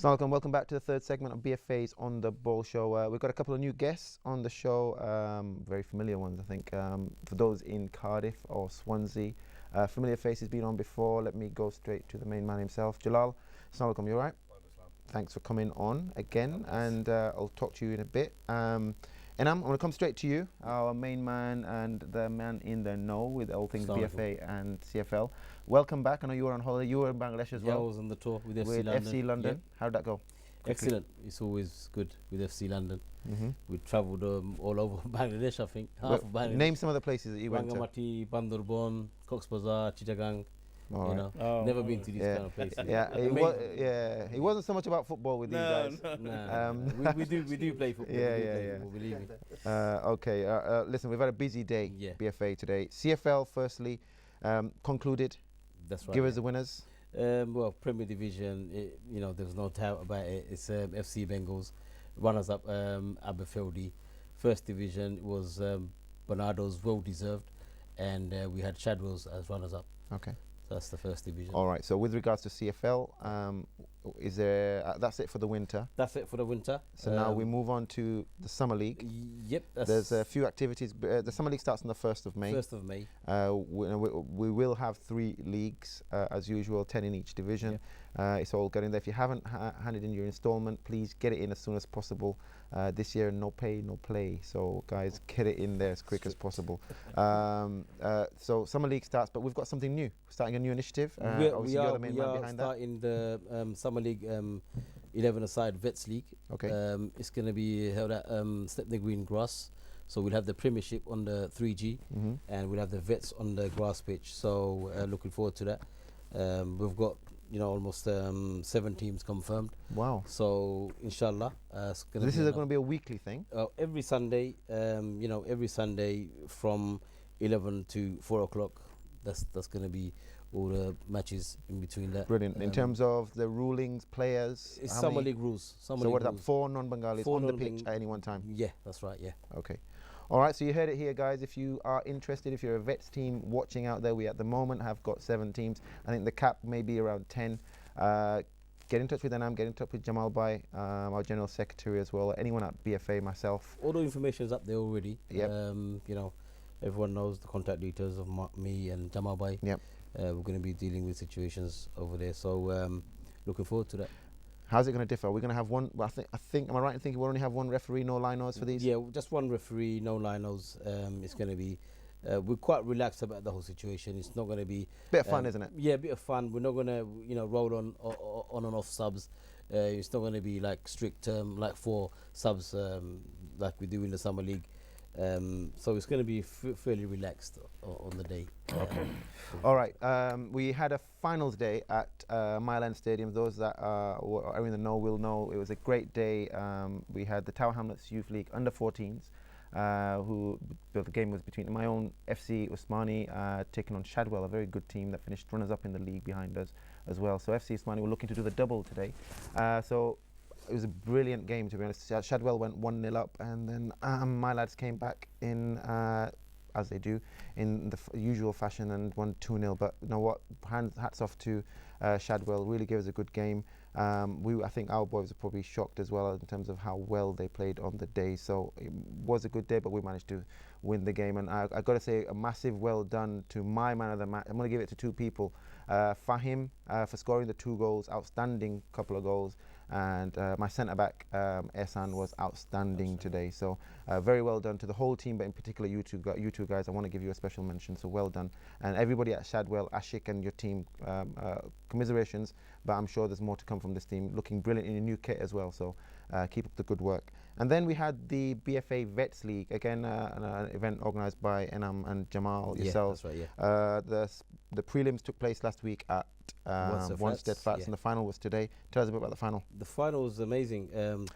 Assalamualaikum, welcome back to the third segment of BFA's On The Ball show. We've got a couple of new guests on the show, very familiar ones I think. For those in Cardiff or Swansea, familiar faces been on before. Let me go straight to the main man himself. Jalal, Assalamualaikum, you alright? Thanks for coming on again, and I'll talk to you in a bit. Enam, I'm going to come straight to you, our main man and the man in the know with all things BFA and CFL. Welcome back. I know you were on holiday. You were in Bangladesh as well. Yeah, I was on the tour with FC London. FC London. Yep. How did that go? Excellent. It's always good with FC London. We travelled all over Bangladesh, I think. Half of Bangladesh. Name some of the places that you went to. Rangamati, Bandarban, Cox's Bazar, Chittagong. All you know, never been to these kind of places. It wasn't so much about football with these guys. We do play football. Football, believe me. Okay. Listen, we've had a busy day. BFA today. CFL firstly concluded. That's right. Give us the winners. Well, Premier Division. There's no doubt about it. It's FC Bengals. Runners up Aberfeldy. First Division was Bernardo's, well deserved, and we had Shadwell's as runners up. Okay. That's the first division. All right. So with regards to CFL, is there? That's it for the winter. That's it for the winter. So now we move on to the summer league. Yep. There's a few activities. The summer league starts on the 1st of May. 1st of May. We will have 3 leagues as usual, 10 in each division. Yep. It's all getting there. If you haven't handed in your installment, please get it in as soon as possible. This year, no pay, no play. So guys, get it in there as quick as possible. So summer league starts, but we've got something new. Starting a new initiative. We are starting the Summer League 11-a-side Vets League. Okay. It's going to be held at Stepney Green Grass. So we'll have the Premiership on the 3G, and we'll have the Vets on the grass pitch. So looking forward to that. We've got almost 7 teams confirmed. Wow. So inshallah, this is going to be a weekly thing. Every Sunday, every Sunday from 11 to 4 o'clock. That's going to be all the matches in between that. Brilliant. In terms of the rulings, players, it's Summer League rules. So what is that? 4 non-Bengalis on the pitch at any one time. Yeah, that's right. Yeah. Okay. All right, so you heard it here, guys. If you are interested, if you're a Vets team watching out there, we at the moment have got 7 teams. I think the cap may be around 10. Get in touch with Anam, get in touch with Jamal Bhai, our General Secretary as well, anyone at BFA, myself. All the information is up there already. Yep. Everyone knows the contact details of me and Jamal Bhai. Yep. We're going to be dealing with situations over there, so looking forward to that. How's it going to differ? We're going to have one. I think. Am I right in thinking we only have one referee, no linos for these? Yeah, just one referee, no linos. It's going to be. We're quite relaxed about the whole situation. It's not going to be. Bit of fun, isn't it? Yeah, a bit of fun. We're not going to, roll on and off subs. It's not going to be like strict like 4 subs like we do in the Summer League. So it's going to be fairly relaxed on the day. Okay. All right. We had a finals day at Mile End Stadium. Those that are in the know will know it was a great day. We had the Tower Hamlets Youth League under 14s. The game was between my own FC Usmani taking on Shadwell, a very good team that finished runners-up in the league behind us as well. So FC Usmani were looking to do the double today. So it was a brilliant game, to be honest. Shadwell went 1-0 up, and then my lads came back in, as they do, in the usual fashion and won 2-0. But you know what? Hats off to Shadwell. Really gave us a good game. I think our boys were probably shocked as well in terms of how well they played on the day. So it was a good day, but we managed to win the game. And I got to say a massive well done to my man of the match. I'm going to give it to 2 people. Fahim for scoring the 2 goals, outstanding couple of goals. And my centre-back, Ehsan, was outstanding today. So very well done to the whole team, but in particular you two guys, I want to give you a special mention, so well done. And everybody at Shadwell, Ashik and your team, commiserations, but I'm sure there's more to come from this team, looking brilliant in your new kit as well, so keep up the good work. And then we had the BFA Vets League, again an event organised by Enam and Jamal, yourselves. Yeah, that's right, yeah. The prelims took place last week at Wanstead Flats, and the final was today. Tell us a bit about the final. The final was amazing.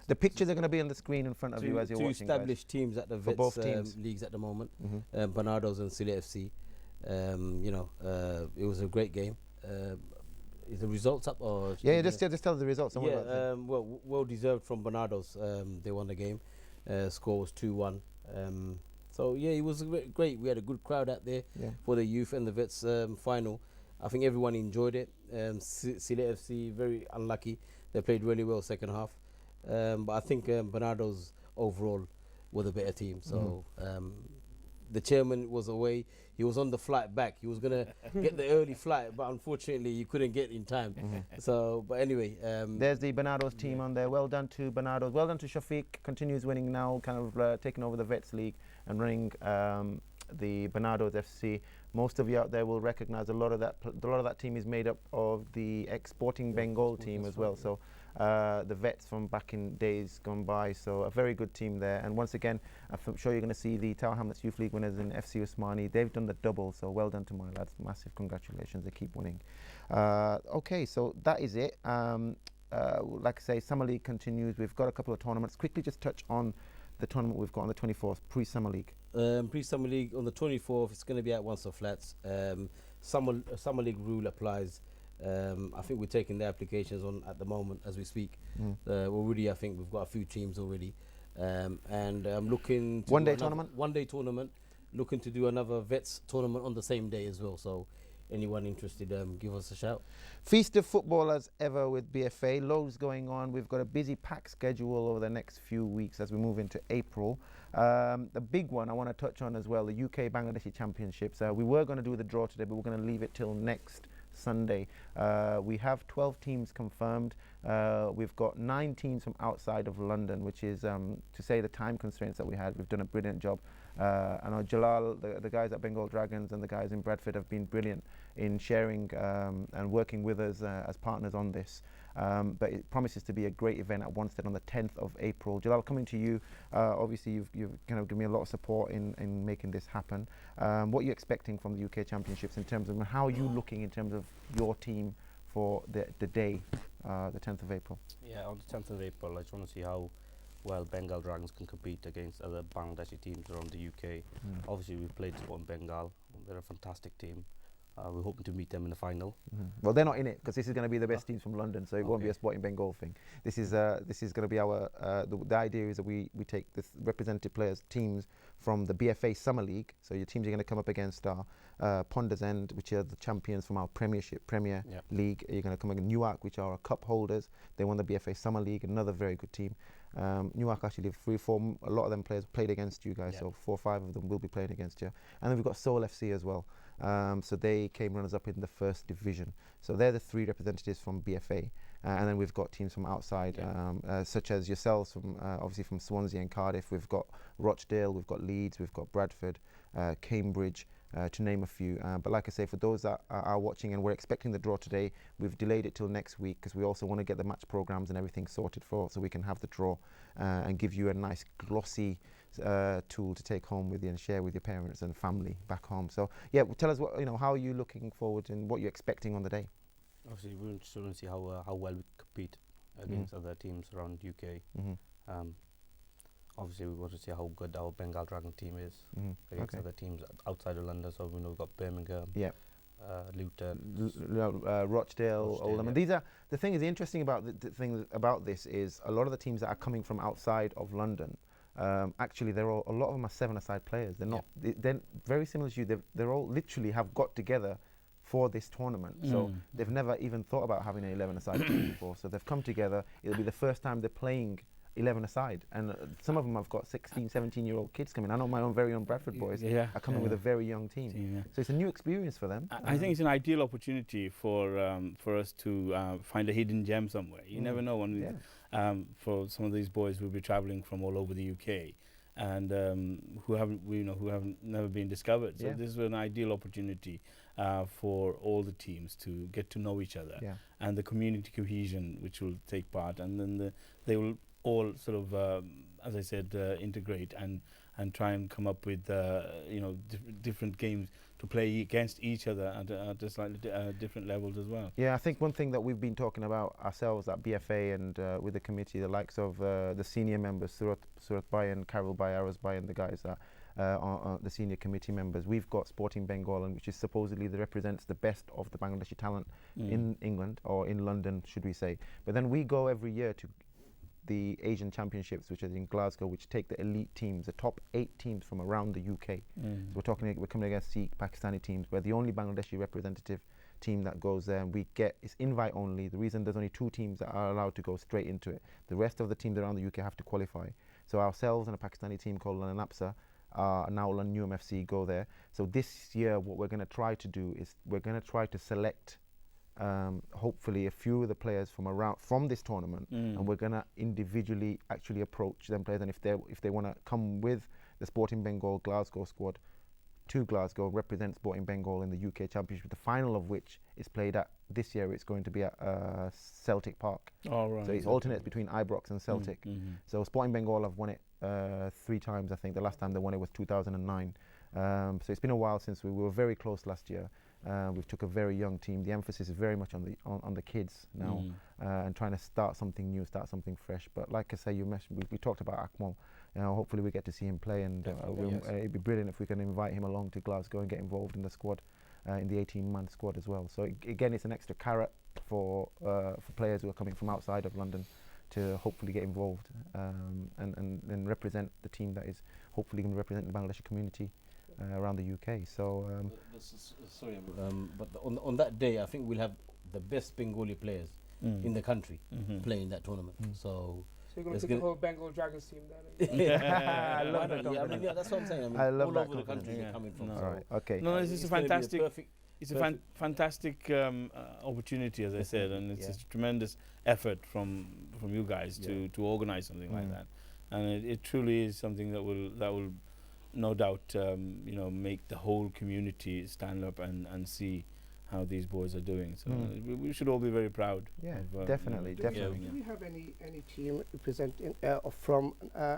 The pictures are going to be on the screen in front of you as you're watching. 2 established teams at the Vets leagues at the moment, Bernardo's and Sile FC. It was a great game. Is the results up or? Yeah, just tell the results. Well deserved from Bernardo's. They won the game. Score was 2-1. So yeah, it was great. We had a good crowd out there for the youth and the Vets final. I think everyone enjoyed it. Sile FC very unlucky They played really well second half. But I think Bernardo's overall were the better team. So the chairman was away. He was on the flight back. He was gonna get the early flight, but unfortunately he couldn't get in time. So, but anyway, there's the Bernardo's team on there. Well done to Bernardo's. Well done to Shafiq. Continues winning now, kind of taking over the Vets League and running the Bernardo's FC. Most of you out there will recognise a lot of that team is made up of the ex-Sporting Bengal team as well. So the vets from back in days gone by. So a very good team there. And once again, I'm sure you're going to see the Tower Hamlets Youth League winners in FC Usmani. They've done the double. So well done to my lads. Massive congratulations. They keep winning. Okay, so that is it. Like I say, Summer League continues. We've got a couple of tournaments. Quickly just touch on the tournament we've got on the 24th, pre-Summer League. Pre-Summer League on the 24th, it's going to be at Wanstead Flats. Summer League rule applies. I think we're taking the applications on at the moment as we speak. Already, I think we've got a few teams already. And I'm looking to one-day tournament? One-day tournament. Looking to do another Vets tournament on the same day as well. So anyone interested, give us a shout. Feast of football as ever with BFA. Loads going on. We've got a busy packed schedule over the next few weeks as we move into April. The big one I want to touch on as well, the UK Bangladeshi Championships. We were going to do the draw today, but we're going to leave it till next Sunday. We have 12 teams confirmed. We've got 9 teams from outside of London, which is, to say the time constraints that we had, we've done a brilliant job. I know Jalal, the guys at Bengal Dragons and the guys in Bradford have been brilliant in sharing and working with us as partners on this. But it promises to be a great event at Wanstead on the 10th of April. Jalal, coming to you, obviously you've kind of given me a lot of support in making this happen. What are you expecting from the UK Championships in terms of how are you looking in terms of your team for the day, the 10th of April? Yeah, on the 10th of April, I just want to see how well Bengal Dragons can compete against other Bangladeshi teams around the UK. Obviously, we've played Sporting Bengal. They're a fantastic team. We're hoping to meet them in the final. Well, they're not in it because this is going to be the best teams from London, so it won't be a Sporting Bengal thing. This is going to be our. The idea is that we take the representative players teams from the BFA Summer League. So your teams are going to come up against our Ponders End, which are the champions from our Premier League. You're going to come against Newark, which are our cup holders. They won the BFA Summer League, another very good team. Newark actually, a lot of them players played against you guys, so 4 or 5 of them will be playing against you. And then we've got Seoul FC as well. So they came runners up in the first division. So they're the 3 representatives from BFA. And then we've got teams from outside, such as yourselves, from obviously from Swansea and Cardiff. We've got Rochdale, we've got Leeds, we've got Bradford, Cambridge, to name a few. But like I say, for those that are watching and we're expecting the draw today, we've delayed it till next week because we also want to get the match programs and everything sorted so we can have the draw and give you a nice glossy tool to take home with you and share with your parents and family back home. So yeah, tell us how are you looking forward and what you're expecting on the day. Obviously, we want to see how well we compete against other teams around UK. Obviously, we want to see how good our Bengal Dragon team is against other teams outside of London. So we know we've got Birmingham, Luton, Rochdale, Oldham. And these are the thing is interesting about the thing about this is a lot of the teams that are coming from outside of London. Actually, a lot of them are 7-a-side players. They're not. They're very similar to you. They're all literally have got together for this tournament. So they've never even thought about having an 11-a-side team before. So they've come together. It'll be the first time they're playing 11-a-side, and some of them have got 16, 17-year-old kids coming. I know my very own Bradford boys are coming with a very young team. So it's a new experience for them. I think it's an ideal opportunity for us to find a hidden gem somewhere. You never know when for some of these boys who'll be travelling from all over the UK and who haven't never been discovered. So this is an ideal opportunity for all the teams to get to know each other and the community cohesion which will take part, and then they will all sort of, as I said, integrate and try and come up with different games to play against each other at slightly different levels as well. Yeah, I think one thing that we've been talking about ourselves at BFA and with the committee, the likes of the senior members, Surat Bhai and Carol Bhai, Aras Bhai, and the guys that are the senior committee members, we've got Sporting Bengal, which is supposedly represents the best of the Bangladeshi talent in England, or in London, should we say. But then we go every year to the Asian Championships, which is in Glasgow, which take the elite teams, the top 8 teams from around the UK. So we're coming against Sikh, Pakistani teams. We're the only Bangladeshi representative team that goes there, and it's invite only. The reason there's only 2 teams that are allowed to go straight into it. The rest of the teams around the UK have to qualify. So ourselves and a Pakistani team called London APSA now London UMFC go there. So this year, what we're going to try to do is we're going to try to select hopefully a few of the players from this tournament, and we're going to individually actually approach them players, and if they want to come with the Sporting Bengal Glasgow squad to Glasgow, represent Sporting Bengal in the UK Championship, the final of which is played at this year. It's going to be at Celtic Park. All right. So it alternates between Ibrox and Celtic. So Sporting Bengal have won it 3 times. I think the last time they won it was 2009. So it's been a while since we were very close last year. We've took a very young team. The emphasis is very much on the kids now, and trying to start something new, start something fresh. But like I say, you mentioned, we talked about Akmal. Hopefully we get to see him play, and it'd be brilliant if we can invite him along to Glasgow and get involved in the squad, in the 18-man squad as well. So again, it's an extra carrot for players who are coming from outside of London to hopefully get involved and represent the team that is hopefully going to represent the Bangladeshi community around the UK. So sorry, but on that day, I think we'll have the best Bengali players in the country playing that tournament. So you're going to take the whole Bengal Dragons team then? I love that. I mean, that's what I'm saying. I mean, I love all that over the country they're coming from. All So right. Okay. No, this is a gonna be fantastic. perfect. It's a fantastic opportunity, as I said, and it's a tremendous effort from you guys to organise something like that, and it truly is something that will no doubt make the whole community stand up and see how these boys are doing. So we should all be very proud. Yeah, of, definitely. Do we have any team representing from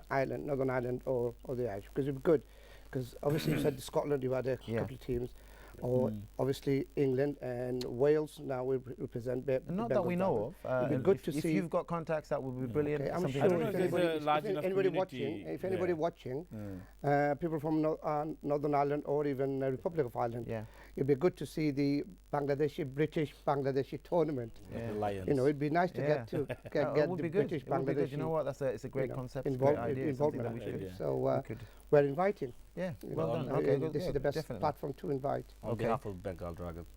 Ireland, Northern Ireland, or the Irish? Because it'd be good. Because obviously you said Scotland, you had a couple of teams, or obviously England and Wales now we represent. Not that we know of. It'd be good to see. If you've got contacts, that would be brilliant. Okay, I'm Something sure I don't know if there's a large enough anybody community. watching, people from Northern Ireland or even Republic of Ireland, it'd be good to see the British Bangladeshi tournament. The Lions. It'd be nice to get it would the be good. British It would be good. Bangladeshi. You know what? It's a great concept. It's a great idea. It's something that we should. So we're inviting. Yeah. You Well know, done. Okay. Good. This is the best Definitely. platform to invite. On Okay. behalf of Bengal Dragons,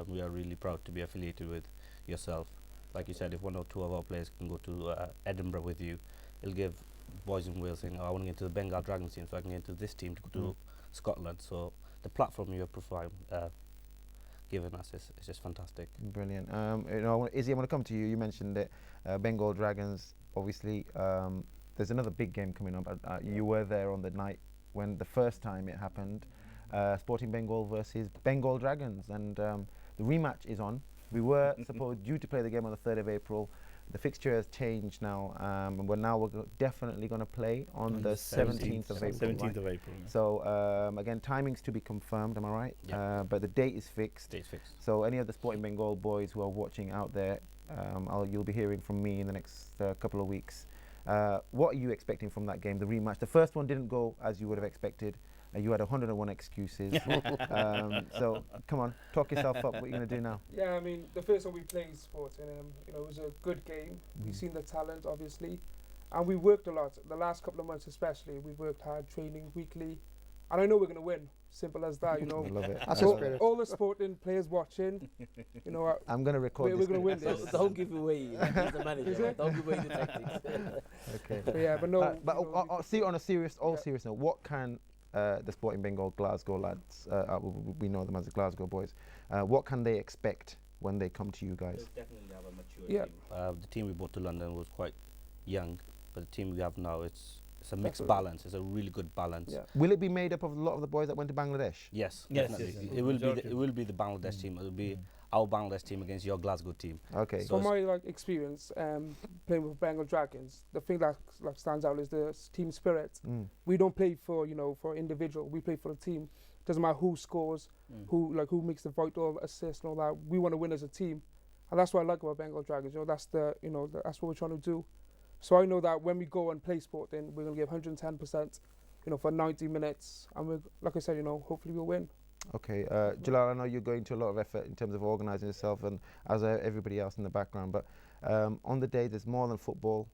we are really proud to be affiliated with yourself. Like you said, if 1 or 2 of our players can go to Edinburgh with you, it'll give boys in Wales saying, I want to get into the Bengal Dragons team, so I can get into this team to go to Scotland. So the platform you have given us is just fantastic. Brilliant. Izzy, I want to come to you. You mentioned it, Bengal Dragons. Obviously, there's another big game coming up. You were there on the night when the first time it happened. Sporting Bengal versus Bengal Dragons, and the rematch is on. We were due to play the game on the 3rd of April. The fixture has changed now, and we're definitely going to play on the 17th of April. 17th right? of April. Yeah. So again, timings to be confirmed. Am I right? Yeah. But the date is fixed. Date's fixed. So any of the Sporting Bengal boys who are watching out there, you'll be hearing from me in the next couple of weeks. What are you expecting from that game, the rematch? The first one didn't go as you would have expected. You had 101 excuses. So come on, talk yourself up. What are you going to do now? Yeah, I mean, the first one we played sports, and it was a good game. We've seen the talent, obviously, and we worked a lot. The last couple of months, especially, we worked hard, training weekly, and I know we're going to win. Simple as that, I love it. That's all the sporting players watching, I'm going to record we're this. going to win this. Don't give away. He's the manager. Don't give away the tactics. Okay. But yeah, but no. See, on a serious note, what can the Sporting Bengal Glasgow lads, we know them as the Glasgow boys, what can they expect when they come to you guys? They'll definitely have a mature team. The team we brought to London was quite young, but the team we have now, it's a mixed balance. It's a really good balance. Yeah. Will it be made up of a lot of the boys that went to Bangladesh? Yes, Yes, definitely. yes. It will be the Bangladesh team. It will be our Bangladesh team against your Glasgow team. Okay. So From my experience playing with Bengal Dragons, the thing that stands out is the team spirit. We don't play for individual. We play for the team. Doesn't matter who scores, who makes the vital assist and all that. We want to win as a team, and that's what I like about Bengal Dragons. That's that's what we're trying to do. So I know that when we go and play sport, then we're gonna give 110%, for 90 minutes, and we're, like I said, hopefully we'll win. Okay, Jalal, I know you're going to a lot of effort in terms of organising yourself and as everybody else in the background, but on the day there's more than football.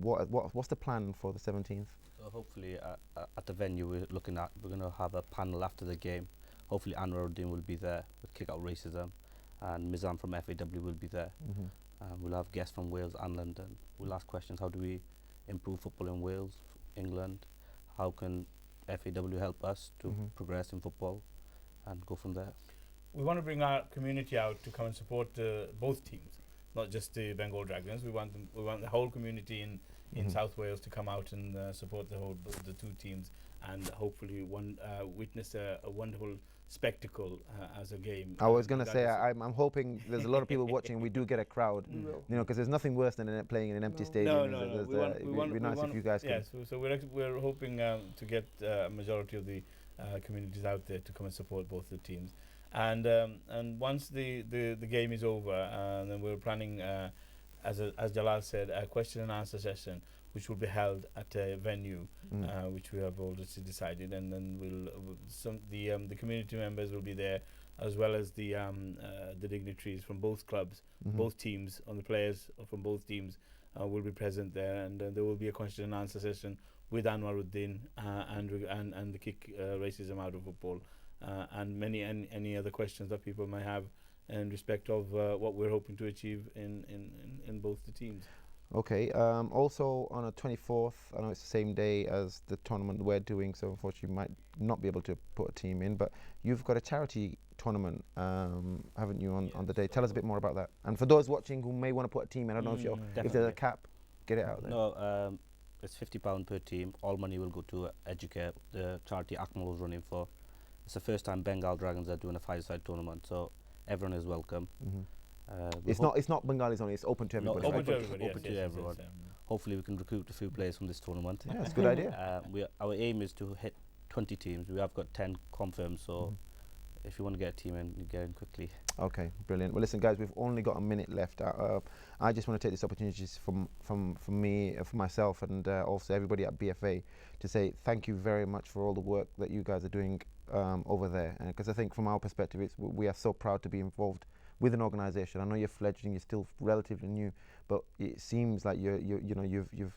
What's the plan for the 17th? So hopefully at the venue we're going to have a panel after the game. Hopefully Anwar Uddin will be there with Kick Out Racism, and Mizan from FAW will be there. We'll have guests from Wales and London. We'll ask questions: how do we improve football in Wales, England? How can FAW help us to progress in football, and go from there? We want to bring our community out to come and support both teams, not just the Bengal Dragons. We want the whole community in South Wales to come out and support the two teams, and hopefully witness a wonderful spectacle as a game. I was going to say, I'm hoping there's a lot of people watching. We do get a crowd, We will. you know, because there's nothing worse than playing in an empty stadium. No. It'd be nice if you guys could. Yes, so we're hoping to get a majority of the communities out there to come and support both the teams. And once the game is over, then we're planning, as Jalal said, a question and answer session, which will be held at a venue, which we have already decided, and then the community members will be there, as well as the dignitaries from both clubs, both teams, and the players from both teams will be present there, and there will be a question and answer session with Anwaruddin and the kick racism out of football, and any other questions that people may have in respect of what we're hoping to achieve in both the teams. Okay. Also on the 24th, I know it's the same day as the tournament we're doing, so unfortunately you might not be able to put a team in, but you've got a charity tournament, haven't you, on the day? Tell us a bit more about that. And for those watching who may want to put a team in, I don't know if there's a cap, get it out there. No, it's £50 per team. All money will go to Educare, the charity Akmal was running for. It's the first time Bengal Dragons are doing a five-side tournament, so everyone is welcome. It's not Bengalis only, it's open to everybody. Open right? to everybody. Open to everyone. Hopefully we can recruit a few players from this tournament. Yeah, it's a good idea. Our aim is to hit 20 teams. We have got 10 confirmed, so if you want to get a team in, you get in quickly. Okay, brilliant. Well, listen, guys, we've only got a minute left. I just want to take this opportunity from me, for myself, and also everybody at BFA to say thank you very much for all the work that you guys are doing over there. Because I think from our perspective, we are so proud to be involved with an organisation. I know you're fledgling, you're still relatively new, but it seems like you've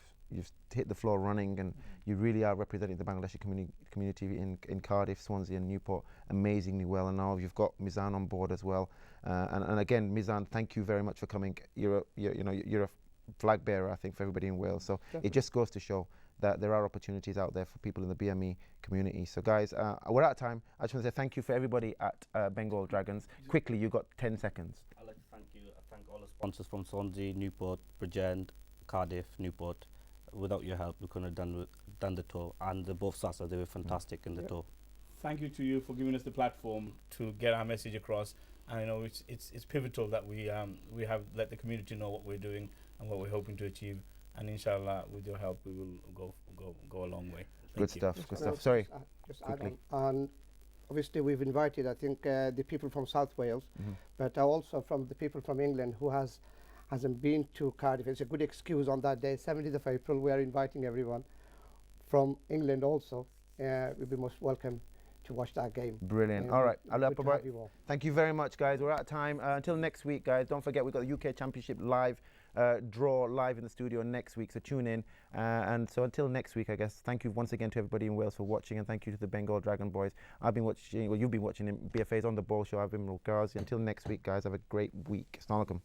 hit the floor running, and you really are representing the Bangladeshi community in Cardiff, Swansea and Newport amazingly well, and now you've got Mizan on board as well, and again, Mizan, thank you very much for coming. You're a flag bearer, I think, for everybody in Wales, so Definitely. it just goes to show that there are opportunities out there for people in the BME community. So guys, we're out of time. I just want to say thank you for everybody at Bengal Dragons. Quickly, you've got 10 seconds. I'd like to thank you. I thank all the sponsors from Swansea, Newport, Bridgend, Cardiff, Newport. Without your help, we couldn't have done the tour. And the both SASA, they were fantastic in the tour. Thank you to you for giving us the platform to get our message across. And I know it's pivotal that we have let the community know what we're doing and what we're hoping to achieve. And inshallah, with your help, we will go a long way. Good stuff. Good stuff. Sorry. Just add quickly. on. Obviously, we've invited, I think, the people from South Wales, but also from the people from England who hasn't been to Cardiff. It's a good excuse on that day, 17th of April. We are inviting everyone from England also. We'll be most welcome to watch that game. Brilliant. All right. Good to have you all. Thank you very much, guys. We're out of time. Until next week, guys, don't forget we've got the UK Championship live, draw live in the studio next week, so tune in. And so until next week, I guess, thank you once again to everybody in Wales for watching, and thank you to the Bengal Dragon Boys. I've been watching, well, you've been watching BFA's On The Ball Show. I've been Ghazi. Until next week, guys, have a great week. Assalamu alaikum.